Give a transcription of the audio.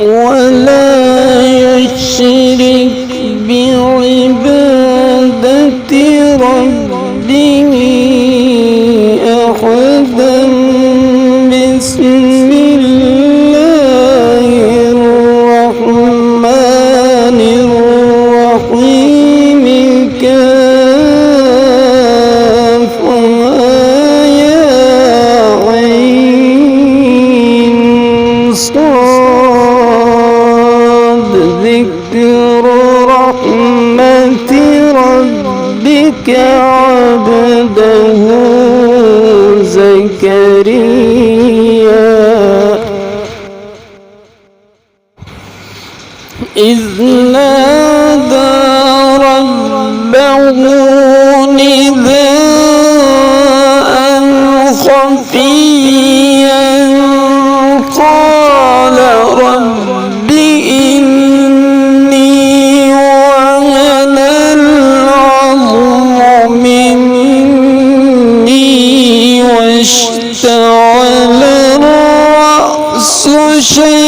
ولا يشرك بعبادة ربه أحدا. بسم الله الرحمن الرحيم. كافها يا عين صاد. ذكر رحمة ربك عبده زكريا إذ نادى ربه نداء خفيا قال رب إني وهن العظم مني واشتعل الرأس شيبا